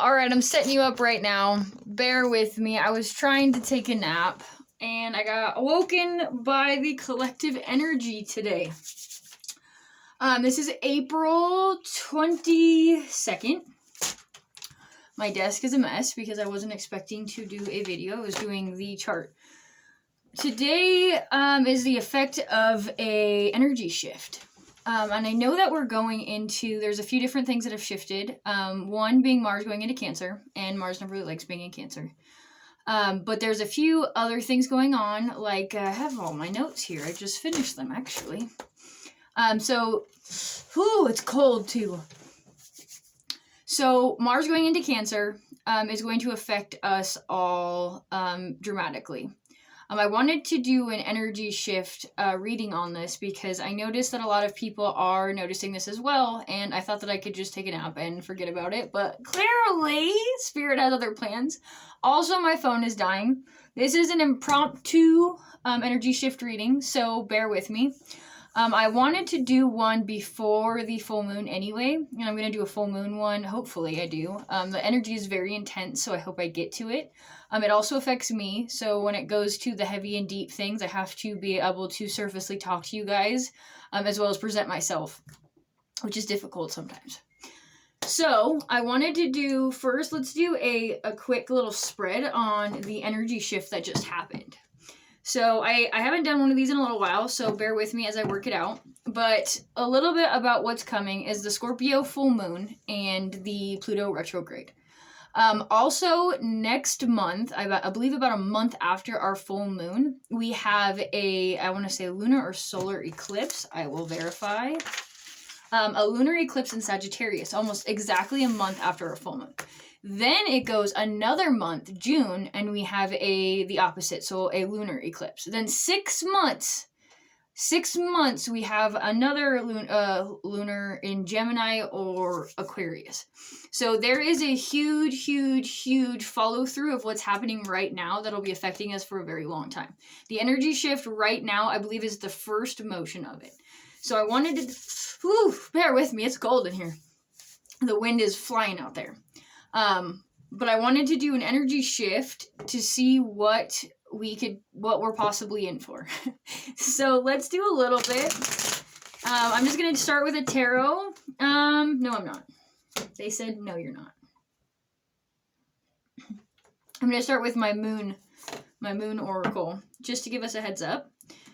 Alright, I'm setting you up right now. Bear with me. I was trying to take a nap, and I got awoken by the collective energy today. This is April 22nd. My desk is a mess because I wasn't expecting to do a video. I was doing the chart. Today is the effect of a energy shift. And I know that we're going into, there's a few different things that have shifted. One being Mars going into Cancer, and Mars never really likes being in Cancer. But there's a few other things going on, like I have all my notes here. I just finished them, actually. It's cold too. So Mars going into Cancer is going to affect us all dramatically. I wanted to do an energy shift reading on this because I noticed that a lot of people are noticing this as well, and I thought that I could just take a nap and forget about it, but clearly Spirit has other plans. Also, my phone is dying. This is an impromptu energy shift reading, so bear with me. I wanted to do one before the full moon anyway, and I'm going to do a full moon one. Hopefully I do. The energy is very intense, so I hope I get to it. It also affects me, so when it goes to the heavy and deep things, I have to be able to surfacely talk to you guys, as well as present myself, which is difficult sometimes. So, I wanted to do, first, let's do a quick little spread on the energy shift that just happened. So, I haven't done one of these in a little while, so bear with me as I work it out. But a little bit about what's coming is the Scorpio full moon and the Pluto retrograde. Also, next month, I believe about a month after our full moon, we have I want to say lunar or solar eclipse. I will verify. A lunar eclipse in Sagittarius, almost exactly a month after our full moon. Then it goes another month, June, and we have the opposite, so a lunar eclipse. Then 6 months, we have another lunar in Gemini or Aquarius. So there is a huge follow through of what's happening right now that'll be affecting us for a very long time. The energy shift right now, I believe, is the first motion of it. So I wanted to, bear with me, it's cold in here. The wind is flying out there. But I wanted to do an energy shift to see what we're possibly in for. So let's do a little bit. I'm just going to start with a tarot. No, I'm not. They said, no, you're not. I'm going to start with my moon oracle, just to give us a heads up.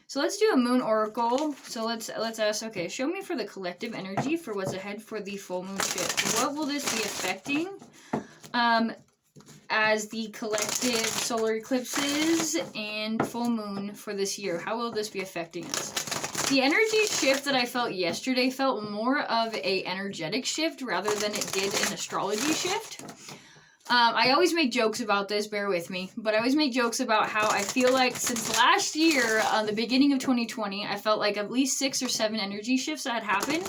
So let's do a moon oracle. So let's ask, okay, show me for the collective energy for what's ahead for the full moon shift. What will this be affecting? As the collective solar eclipses and full moon for this year. How will this be affecting us? The energy shift that I felt yesterday felt more of a energetic shift rather than it did an astrology shift. I always make jokes about this, bear with me, but I always make jokes about how I feel like since last year, the beginning of 2020, I felt like at least 6 or 7 energy shifts that had happened,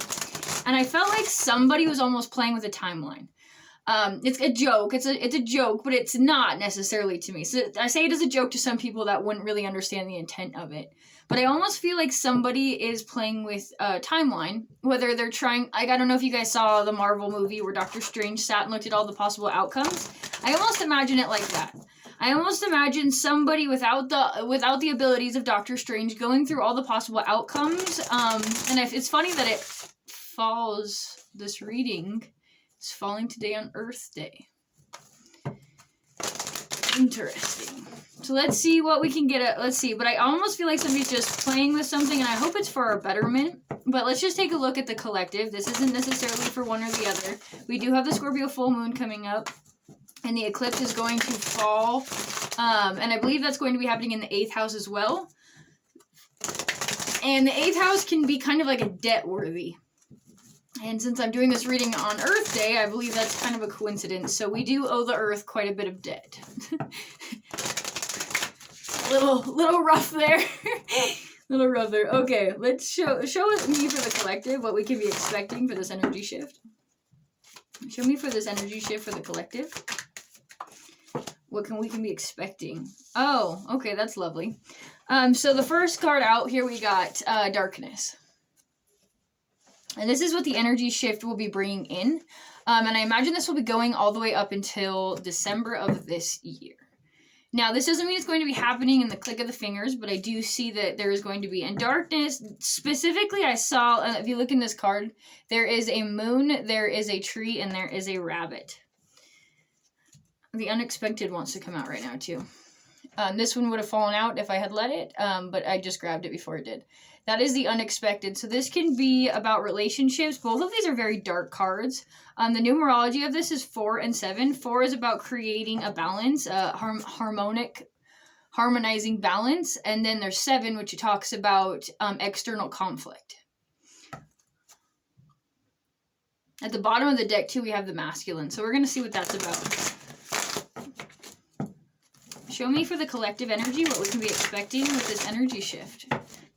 and I felt like somebody was almost playing with a timeline. It's a joke. It's a joke, but it's not necessarily to me. So I say it as a joke to some people that wouldn't really understand the intent of it. But I almost feel like somebody is playing with a timeline, whether they're trying, like, I don't know if you guys saw the Marvel movie where Doctor Strange sat and looked at all the possible outcomes. I almost imagine it like that. I almost imagine somebody without the abilities of Doctor Strange going through all the possible outcomes. And it's funny that it falls, this reading, it's falling today on Earth Day. Interesting. So let's see what we can get at. Let's see. But I almost feel like somebody's just playing with something, and I hope it's for our betterment. But let's just take a look at the collective. This isn't necessarily for one or the other. We do have the Scorpio full moon coming up, and the eclipse is going to fall. And I believe that's going to be happening in the 8th house as well. And the 8th house can be kind of like a debt worthy. And since I'm doing this reading on Earth Day, I believe that's kind of a coincidence. So we do owe the Earth quite a bit of debt. little rough there. Little rough there. Okay, let's show us me for the collective what we can be expecting for this energy shift. Show me for this energy shift for the collective. What we can be expecting. Oh, okay, that's lovely. So the first card out here we got darkness. And this is what the energy shift will be bringing in. And I imagine this will be going all the way up until December of this year. Now, this doesn't mean it's going to be happening in the click of the fingers, but I do see that there is going to be. And darkness, specifically, I saw, if you look in this card, there is a moon, there is a tree, and there is a rabbit. The unexpected wants to come out right now, too. This one would have fallen out if I had let it, but I just grabbed it before it did. That is the unexpected. So this can be about relationships. Both of these are very dark cards. The numerology of this is 4 and 7. 4 is about creating a balance, harmonizing balance. And then there's 7, which talks about external conflict. At the bottom of the deck, too, we have the masculine. So we're going to see what that's about. Show me for the collective energy what we can be expecting with this energy shift.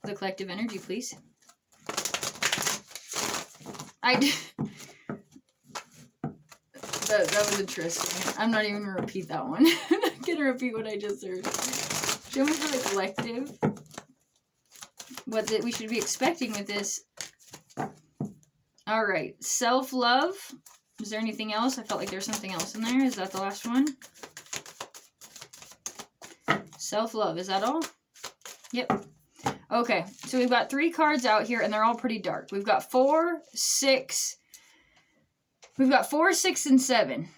The collective energy, please. That was interesting. I'm not even going to repeat that one. I'm not going to repeat what I just heard. Show me for the collective what we should be expecting with this. All right. Self-love. Is there anything else? I felt like there's something else in there. Is that the last one? Self-love. Is that all? Yep. Okay, so we've got 3 cards out here, and they're all pretty dark. We've got 4, 6. We've got 4, 6, and 7.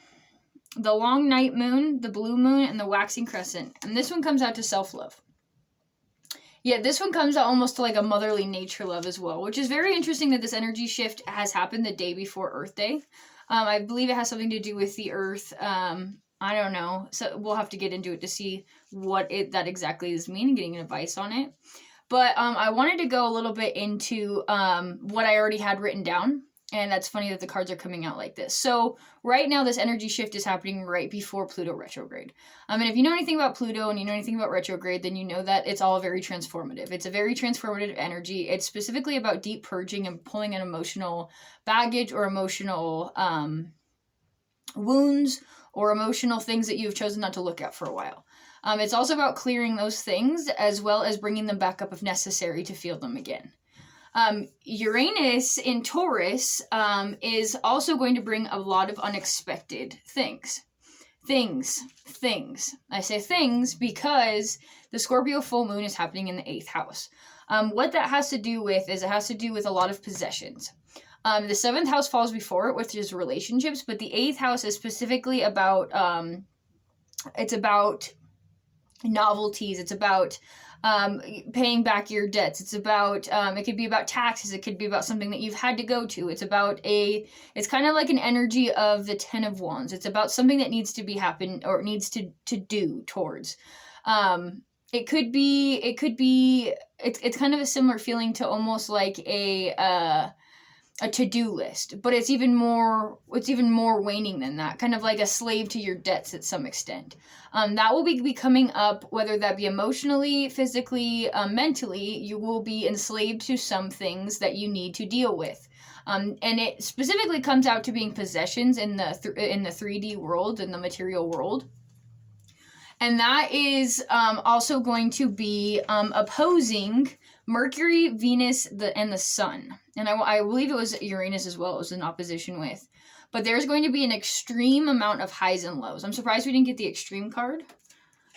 The long night moon, the blue moon, and the waxing crescent. And this one comes out to self-love. Yeah, this one comes out almost to like a motherly nature love as well, which is very interesting that this energy shift has happened the day before Earth Day. I believe it has something to do with the Earth. I don't know. So we'll have to get into it to see what that exactly is meaning, getting advice on it. But I wanted to go a little bit into what I already had written down. And that's funny that the cards are coming out like this. So right now, this energy shift is happening right before Pluto retrograde. And if you know anything about Pluto and you know anything about retrograde, then you know that it's all very transformative. It's a very transformative energy. It's specifically about deep purging and pulling an emotional baggage or emotional wounds or emotional things that you've chosen not to look at for a while. It's also about clearing those things as well as bringing them back up if necessary to feel them again. Uranus in Taurus is also going to bring a lot of unexpected things. Things. I say things because the Scorpio full moon is happening in the 8th house. What that has to do with is it has to do with a lot of possessions. The 7th house falls before it, which is relationships, but the 8th house is specifically about, it's about novelties. It's about paying back your debts. It's about, it could be about taxes. It could be about something that you've had to go to. It's about it's kind of like an energy of the 10 of Wands. It's about something that needs to be happen or needs to do towards. It's kind of a similar feeling to almost like a to-do list, but it's even more waning than that, kind of like a slave to your debts at some extent. That will be coming up, whether that be emotionally, physically, mentally. You will be enslaved to some things that you need to deal with. And it specifically comes out to being possessions in the 3D world, in the material world. And that is also going to be opposing Mercury, Venus, and the Sun. And I believe it was Uranus as well. It was in opposition with. But there's going to be an extreme amount of highs and lows. I'm surprised we didn't get the extreme card.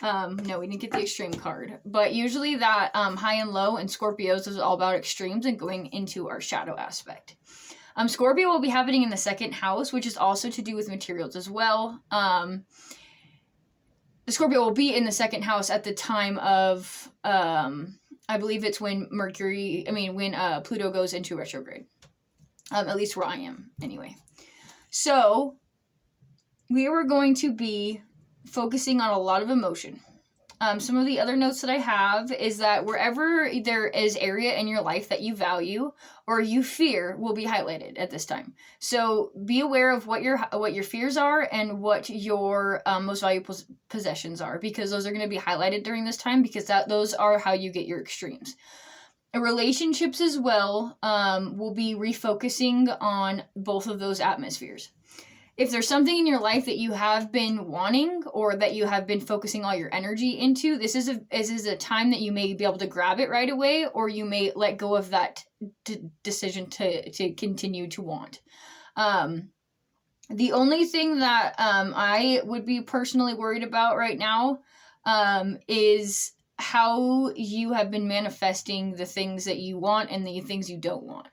No, we didn't get the extreme card. But usually that high and low in Scorpios is all about extremes and going into our shadow aspect. Scorpio will be happening in the 2nd house, which is also to do with materials as well. The Scorpio will be in the 2nd house at the time of, I believe it's when Pluto goes into retrograde. At least where I am, anyway. So, we were going to be focusing on a lot of emotion. Some of the other notes that I have is that wherever there is area in your life that you value or you fear will be highlighted at this time. So be aware of what your fears are and what your most valuable possessions are, because those are going to be highlighted during this time, because those are how you get your extremes. Relationships as well will be refocusing on both of those atmospheres. If there's something in your life that you have been wanting or that you have been focusing all your energy into, this is a time that you may be able to grab it right away, or you may let go of that decision to continue to want. The only thing that I would be personally worried about right now is how you have been manifesting the things that you want and the things you don't want,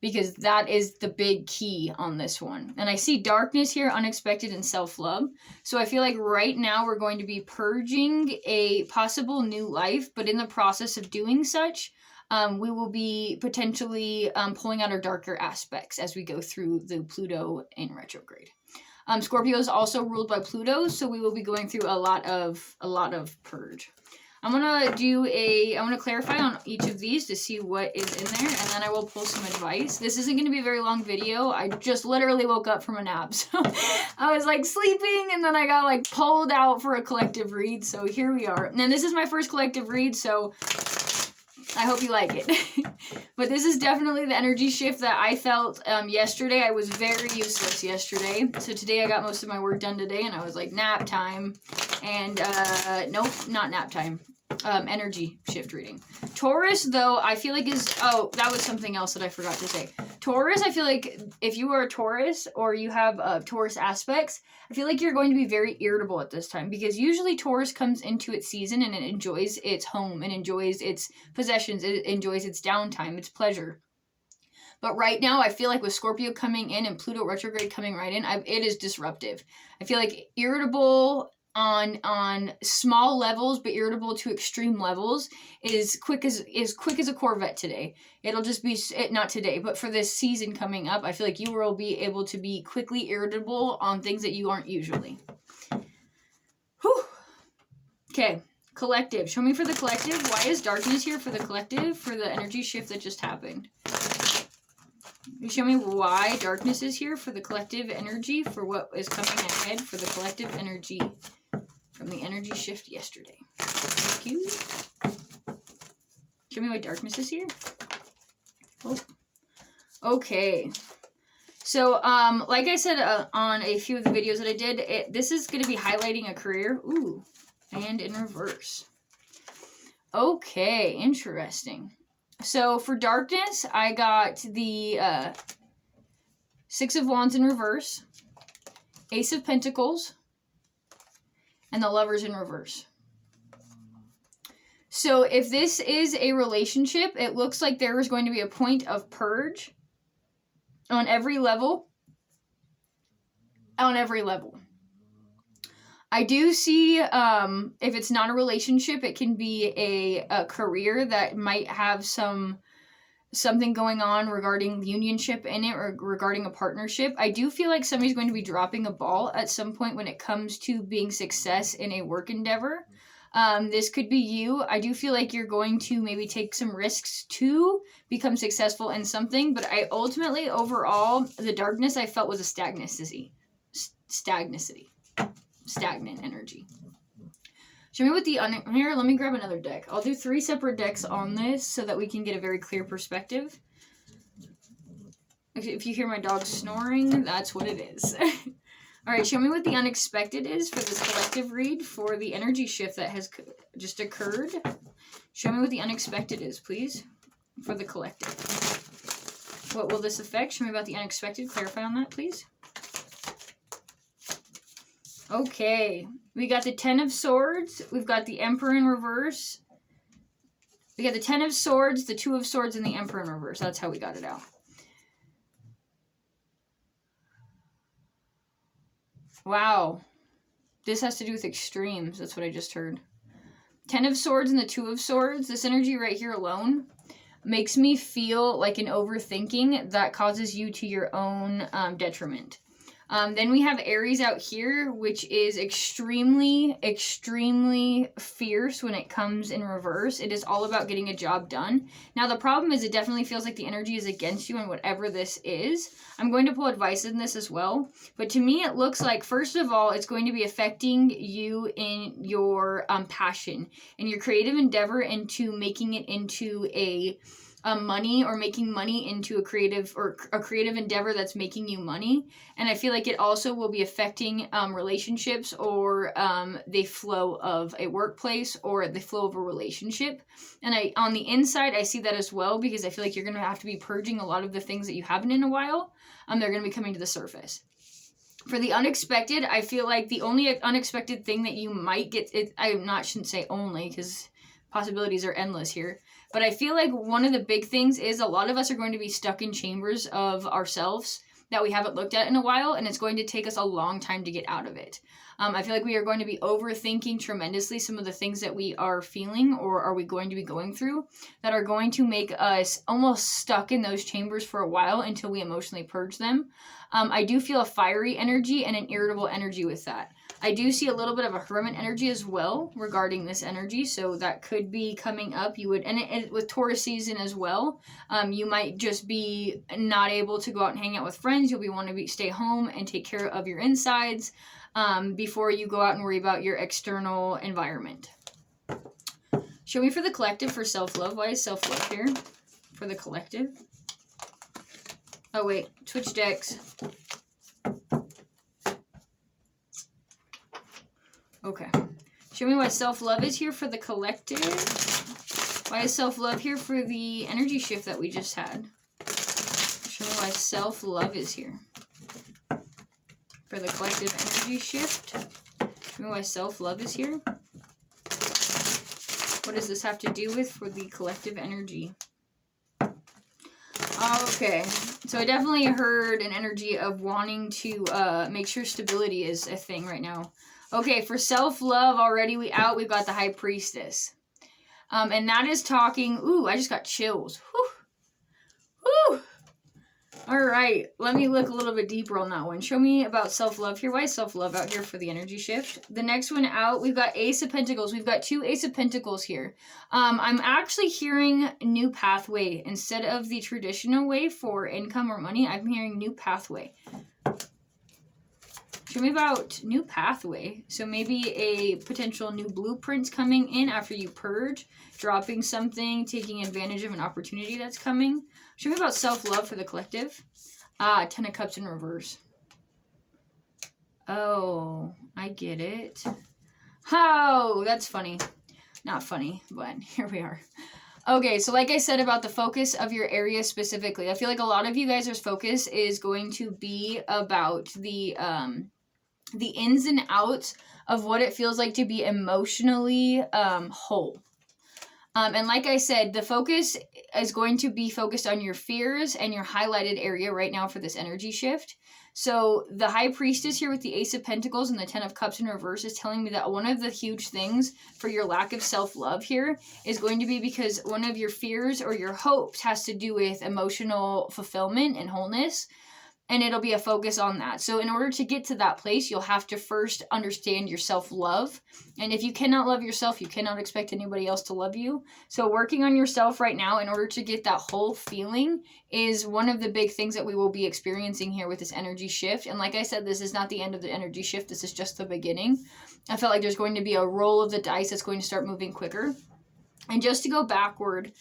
because that is the big key on this one. And I see darkness here, unexpected, and self-love. So I feel like right now we're going to be purging a possible new life, but in the process of doing such, we will be potentially pulling out our darker aspects as we go through the Pluto in retrograde. Scorpio is also ruled by Pluto, so we will be going through a lot of purge. I'm gonna clarify on each of these to see what is in there, and then I will pull some advice. This isn't gonna be a very long video. I just literally woke up from a nap, so I was like sleeping, and then I got like pulled out for a collective read. So here we are. And this is my first collective read, so I hope you like it. But this is definitely the energy shift that I felt yesterday. I was very useless yesterday. So today I got most of my work done today, and I was like, nap time. And nope, not nap time. Energy shift reading. Taurus, though, I feel like that was something else that I forgot to say. Taurus, I feel like if you are a Taurus or you have Taurus aspects, I feel like you're going to be very irritable at this time, because usually Taurus comes into its season and it enjoys its home and enjoys its possessions, it enjoys its downtime, its pleasure. But right now, I feel like with Scorpio coming in and Pluto retrograde coming right in, it is disruptive. I feel like irritable on small levels, but irritable to extreme levels, is quick as a Corvette today. It'll just be, not today, but for this season coming up, I feel like you will be able to be quickly irritable on things that you aren't usually. Whew. Okay, collective. Show me for the collective. Why is darkness here for the collective, for the energy shift that just happened? You show me why darkness is here for the collective energy, for what is coming ahead for the collective energy from the energy shift yesterday. Thank you. Show me why darkness is here. Oh. Okay. So, like I said on a few of the videos that I did, this is going to be highlighting a career. Ooh, and in reverse. Okay, interesting. So for darkness, I got the Six of Wands in reverse, Ace of Pentacles, and the Lovers in reverse. So if this is a relationship, it looks like there is going to be a point of purge on every level. On every level. I do see, if it's not a relationship, it can be a career that might have something going on regarding unionship in it, or regarding a partnership. I do feel like somebody's going to be dropping a ball at some point when it comes to being success in a work endeavor. This could be you. I do feel like you're going to maybe take some risks to become successful in something, but I ultimately, overall, the darkness I felt was a stagnant energy. Show me what here, let me grab another deck. I'll do 3 separate decks on this so that we can get a very clear perspective. If you hear my dog snoring, that's what it is. Alright, show me what the unexpected is for this collective read for the energy shift that has just occurred. Show me what the unexpected is, please, for the collective. What will this affect? Show me about the unexpected. Clarify on that, please. Okay, we got the Ten of Swords, we've got the Emperor in reverse, we got the Ten of Swords, the Two of Swords, and the Emperor in reverse. That's how we got it out. Wow, this has to do with extremes, that's what I just heard. Ten of Swords and the Two of Swords, this energy right here alone makes me feel like an overthinking that causes you to your own detriment. Then we have Aries out here, which is extremely, extremely fierce when it comes in reverse. It is all about getting a job done. Now, the problem is it definitely feels like the energy is against you on whatever this is. I'm going to pull advice in this as well. But to me, it looks like, first of all, it's going to be affecting you in your passion and your creative endeavor into making it into a money, or making money into a creative endeavor that's making you money. And I feel like it also will be affecting relationships, or the flow of a workplace, or the flow of a relationship. And on the inside, I see that as well, because I feel like you're going to have to be purging a lot of the things that you haven't in a while. They're going to be coming to the surface. For the unexpected, I feel like the only unexpected thing that you might get, shouldn't say only, because possibilities are endless here, but I feel like one of the big things is a lot of us are going to be stuck in chambers of ourselves that we haven't looked at in a while, and it's going to take us a long time to get out of it. I feel like we are going to be overthinking tremendously some of the things that we are feeling or are we going to be going through that are going to make us almost stuck in those chambers for a while until we emotionally purge them. I do feel a fiery energy and an irritable energy with that. I do see a little bit of a hermit energy as well regarding this energy, so that could be coming up. You would, and with Taurus season as well, you might just be not able to go out and hang out with friends. You'll be wanting to stay home and take care of your insides before you go out and worry about your external environment. Show me for the collective for self-love. Why is self-love here for the collective? Oh wait, switch decks. Okay. Show me why self-love is here for the collective. Why is self-love here for the energy shift that we just had? Show me why self-love is here for the collective energy shift. Show me why self-love is here. What does this have to do with for the collective energy? Okay, so I definitely heard an energy of wanting to make sure stability is a thing right now. Okay, for self-love already, we've got the High Priestess. And that is talking, ooh, I just got chills. Whew. Whew. All right, let me look a little bit deeper on that one. Show me about self-love here. Why is self-love out here for the energy shift? The next one out, we've got Ace of Pentacles. We've got 2 Ace of Pentacles here. I'm actually hearing new pathway. Instead of the traditional way for income or money, I'm hearing new pathway. Show me about new pathway. So maybe a potential new blueprints coming in after you purge, dropping something, taking advantage of an opportunity that's coming. Show me about self-love for the collective. 10 of Cups in reverse. Oh, I get it. Oh, that's funny. Not funny, but here we are. Okay, so like I said about the focus of your area specifically, I feel like a lot of you guys' focus is going to be about the ins and outs of what it feels like to be emotionally whole. And like I said, the focus is going to be focused on your fears and your highlighted area right now for this energy shift. So the High Priestess here with the Ace of Pentacles and the 10 of Cups in reverse is telling me that one of the huge things for your lack of self-love here is going to be because one of your fears or your hopes has to do with emotional fulfillment and wholeness. And it'll be a focus on that. So in order to get to that place, you'll have to first understand your self-love. And if you cannot love yourself, you cannot expect anybody else to love you. So working on yourself right now in order to get that whole feeling is one of the big things that we will be experiencing here with this energy shift. And like I said, this is not the end of the energy shift. This is just the beginning. I felt like there's going to be a roll of the dice that's going to start moving quicker. And just to go backward,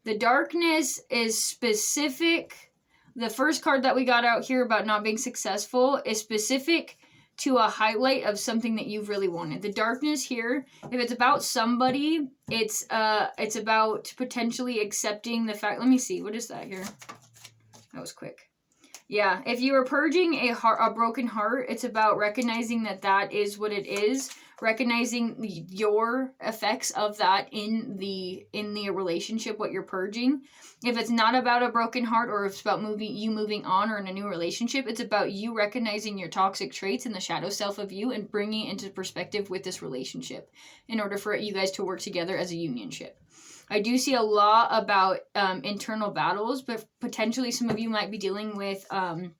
the darkness is specific. The first card that we got out here about not being successful is specific to a highlight of something that you've really wanted. The darkness here, if it's about somebody, it's about potentially accepting the fact. Let me see. What is that here? That was quick. Yeah, if you are purging a broken heart, it's about recognizing that that is what it is. Recognizing your effects of that in the relationship, what you're purging. If it's not about a broken heart or if it's about moving on or in a new relationship, it's about you recognizing your toxic traits and the shadow self of you and bringing it into perspective with this relationship in order for you guys to work together as a unionship. I do see a lot about internal battles, but potentially some of you might be dealing with an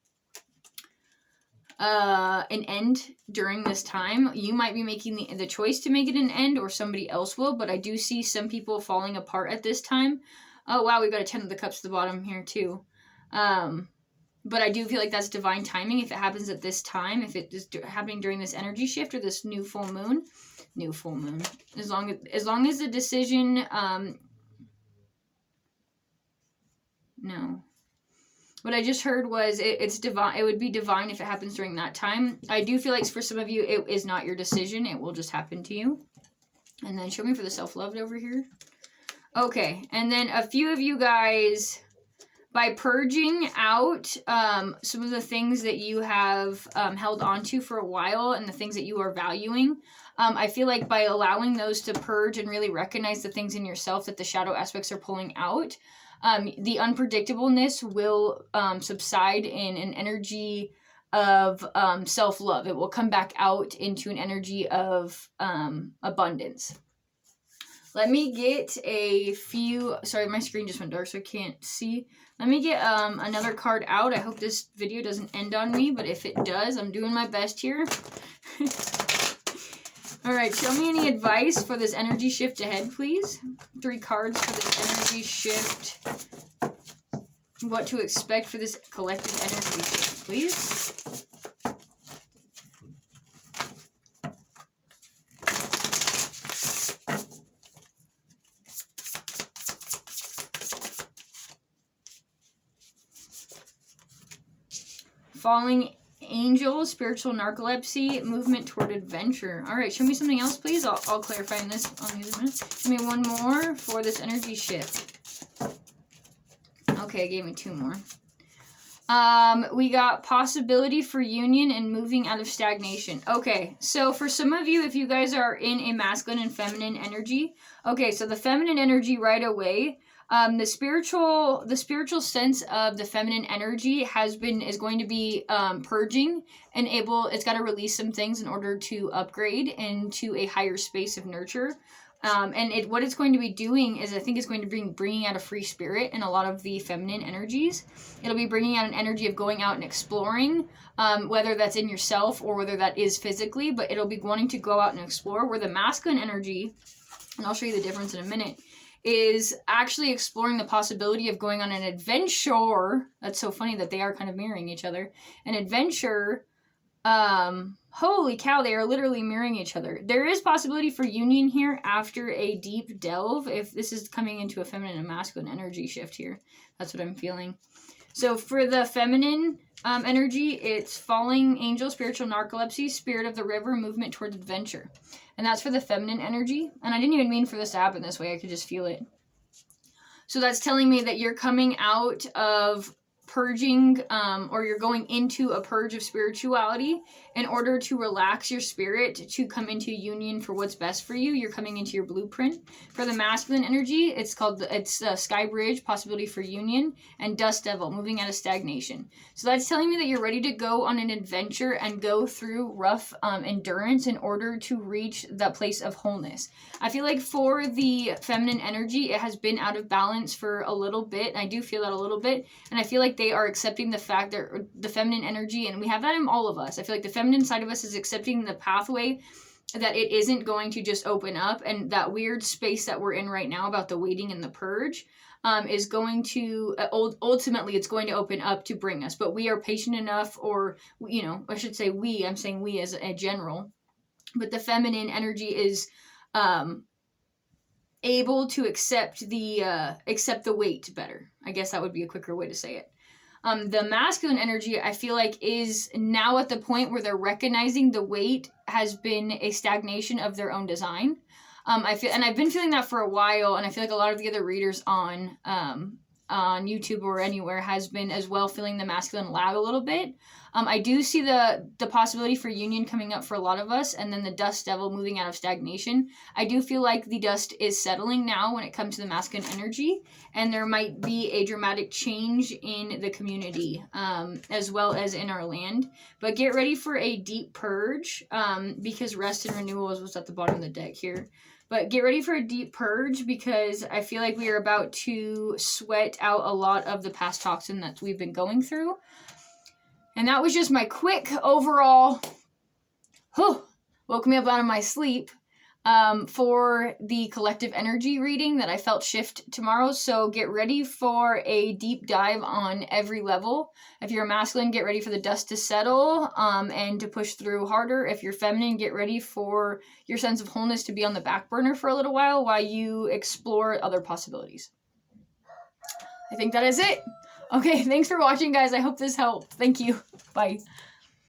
end during this time. You might be making the choice to make it an end, or somebody else will, but I do see some people falling apart at this time. Oh wow, we've got a 10 of the Cups at the bottom here too. But I do feel like that's divine timing if it happens at this time, if it is happening during this energy shift or this new full moon. As long as the decision no. What I just heard was it's divine. It would be divine if it happens during that time. I do feel like for some of you, it is not your decision. It will just happen to you. And then show me for the self-loved over here. Okay. And then a few of you guys, by purging out some of the things that you have held onto for a while and the things that you are valuing. I feel like by allowing those to purge and really recognize the things in yourself that the shadow aspects are pulling out, the unpredictableness will subside in an energy of self-love. It will come back out into an energy of abundance. Let me get a few, sorry, my screen just went dark so I can't see. Let me get another card out. I hope this video doesn't end on me, but if it does, I'm doing my best here. All right, show me any advice for this energy shift ahead, please. 3 cards for this energy shift. What to expect for this collective energy shift, please. Falling angel, spiritual narcolepsy, movement toward adventure. All right, show me something else, please. I'll clarify this on these minutes. Give me one more for this energy shift. Okay, it gave me 2 more. We got possibility for union and moving out of stagnation. Okay, so for some of you, if you guys are in a masculine and feminine energy, okay, so the feminine energy right away, the spiritual sense of the feminine energy is going to be purging and it's got to release some things in order to upgrade into a higher space of nurture. What it's going to be doing is, I think it's going to be bringing out a free spirit in a lot of the feminine energies. It'll be bringing out an energy of going out and exploring, whether that's in yourself or whether that is physically, but it'll be wanting to go out and explore, where the masculine energy, and I'll show you the difference in a minute, is actually exploring the possibility of going on an adventure. That's so funny that they are kind of mirroring each other. An adventure, holy cow, they are literally mirroring each other. There is possibility for union here after a deep delve, if this is coming into a feminine and masculine energy shift here. That's what I'm feeling. So for the feminine energy, it's falling angel, spiritual narcolepsy, spirit of the river, movement towards adventure. And that's for the feminine energy. And I didn't even mean for this to happen this way. I could just feel it. So that's telling me that you're coming out of purging, or you're going into a purge of spirituality in order to relax your spirit to come into union for what's best for you. You're coming into your blueprint. For the masculine energy, it's Sky Bridge, possibility for union, and Dust Devil, moving out of stagnation. So that's telling me that you're ready to go on an adventure and go through rough endurance in order to reach that place of wholeness. I feel like for the feminine energy, it has been out of balance for a little bit. I do feel that a little bit, and I feel like they are accepting the fact that the feminine energy, and we have that in all of us. I feel like the feminine side of us is accepting the pathway that it isn't going to just open up, and that weird space that we're in right now about the waiting and the purge is going to, ultimately it's going to open up to bring us, but we are patient enough, or, you know, I should say I'm saying we as a general, but the feminine energy is able to accept the weight better. I guess that would be a quicker way to say it. The masculine energy, I feel like, is now at the point where they're recognizing the weight has been a stagnation of their own design. I've been feeling that for a while, and I feel like a lot of the other readers on YouTube or anywhere has been as well feeling the masculine lag a little bit. I do see the possibility for union coming up for a lot of us, and then the Dust Devil moving out of stagnation. I do feel like the dust is settling now when it comes to the masculine energy, and there might be a dramatic change in the community, as well as in our land. But get ready for a deep purge, because rest and renewal is what's at the bottom of the deck here. But get ready for a deep purge, because I feel like we are about to sweat out a lot of the past toxin that we've been going through. And that was just my quick overall, woke me up out of my sleep, for the collective energy reading that I felt shift tomorrow. So get ready for a deep dive on every level. If you're masculine, get ready for the dust to settle, and to push through harder. If you're feminine, get ready for your sense of wholeness to be on the back burner for a little while you explore other possibilities. I think that is it. Okay, thanks for watching, guys. I hope this helped. Thank you. Bye.